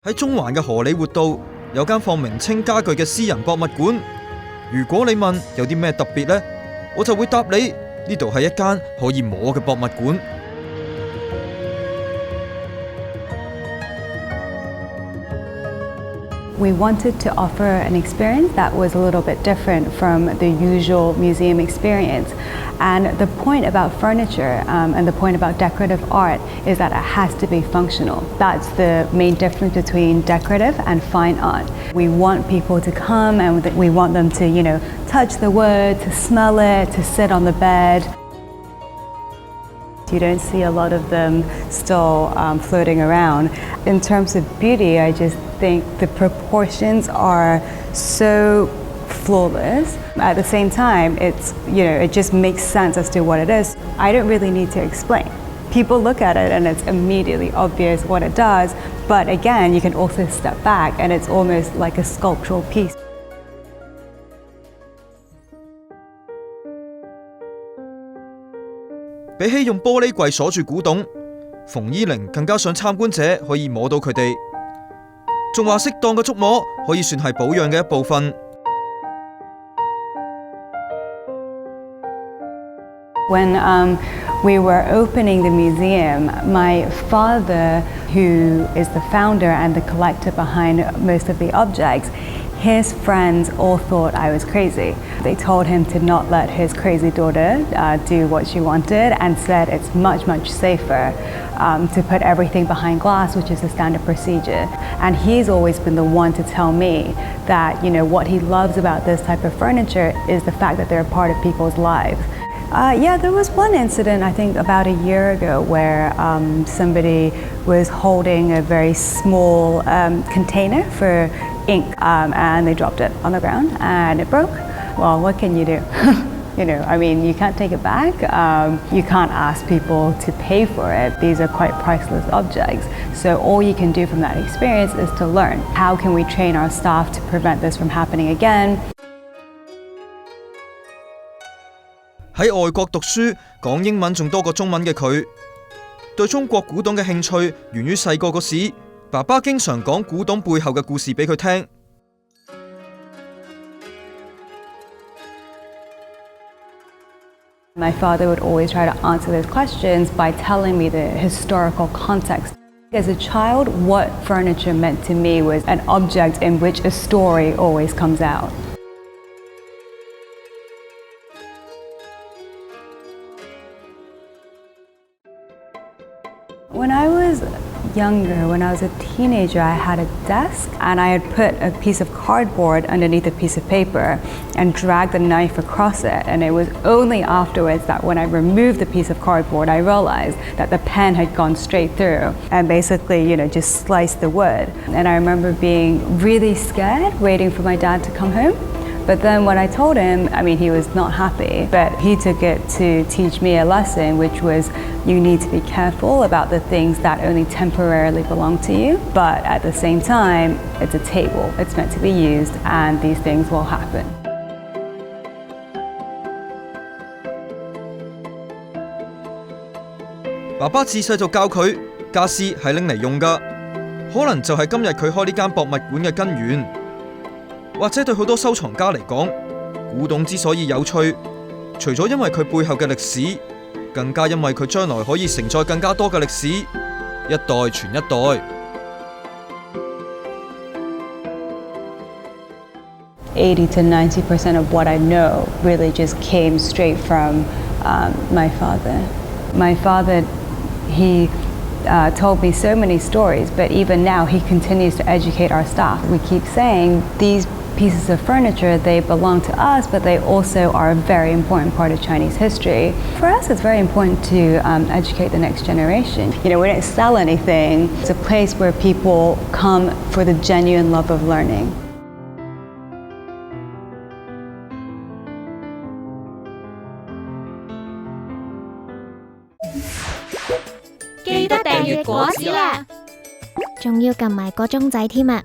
喺中環嘅荷李活道有間放明清家具嘅私人博物館。如果你問有啲咩特別呢，我就會答你，呢度係一間可以摸嘅博物館。We wanted to offer an experience that was a little bit different from the usual museum experience. And the point about furniture and the point about decorative art is that it has to be functional. That's the main difference between decorative and fine art. We want people to come and we want them to, touch the wood, to smell it, to sit on the bed. You don't see a lot of them still floating around. In terms of beauty, I just think the proportions are so flawless. At the same time, it just makes sense as to what it is. I don't really need to explain. People look at it and it's immediately obvious what it does, but again, you can also step back and it's almost like a sculptural piece. 比起用玻璃櫃鎖住古董，馮依凌更加想參觀者可以摸到佢哋，仲話適當嘅觸摸可以算係保養嘅一部分。When we were opening the museum, my father, who is the founder and the collector behind most of the objects, his friends all thought I was crazy. They told him to not let his crazy daughter do what she wanted and said it's much, much safer to put everything behind glass, which is the standard procedure. And he's always been the one to tell me that, what he loves about this type of furniture is the fact that they're a part of people's lives. Yeah, there was one incident, I think about a year ago, where somebody was holding a very small container for ink and they dropped it on the ground and it broke. Well, what can you do? You can't take it back. You can't ask people to pay for it. These are quite priceless objects. So all you can do from that experience is to learn. How can we train our staff to prevent this from happening again? 喺外國讀書講英文仲多過中文嘅佢，對中國古董嘅興趣源於細個嗰時，爸爸經常講古董背後嘅故事俾佢聽。My father would always try to answer those questions by telling me the historical context. As a child, what furniture meant to me was an object in which a story always comes out. When I was younger, when I was a teenager, I had a desk and I had put a piece of cardboard underneath a piece of paper and dragged the knife across it. And it was only afterwards that when I removed the piece of cardboard, I realized that the pen had gone straight through and basically, just sliced the wood. And I remember being really scared, waiting for my dad to come home. But then when I told him, he was not happy, but he took it to teach me a lesson, which was you need to be careful about the things that only temporarily belong to you. But at the same time, it's a table. It's meant to be used and these things will happen. 爸爸自細就教佢家私係拎嚟用㗎，可能就係今日佢開呢間博物館嘅根源。或者對好多收藏家嚟講，古董之所以有趣，除咗因為佢背後嘅歷史，更加因為佢將來可以承載更加多嘅歷史，一代傳一代。80 to 90% of what I know really just came straight from my father. My father, he told me so many stories, but even now he continues to educate our staff. We keep saying these pieces of furniture, they belong to us, but they also are a very important part of Chinese history. For us, it's very important to educate the next generation. We don't sell anything. It's a place where people come for the genuine love of learning. 記得訂閱果子啦，仲要撳埋個鐘仔添啊！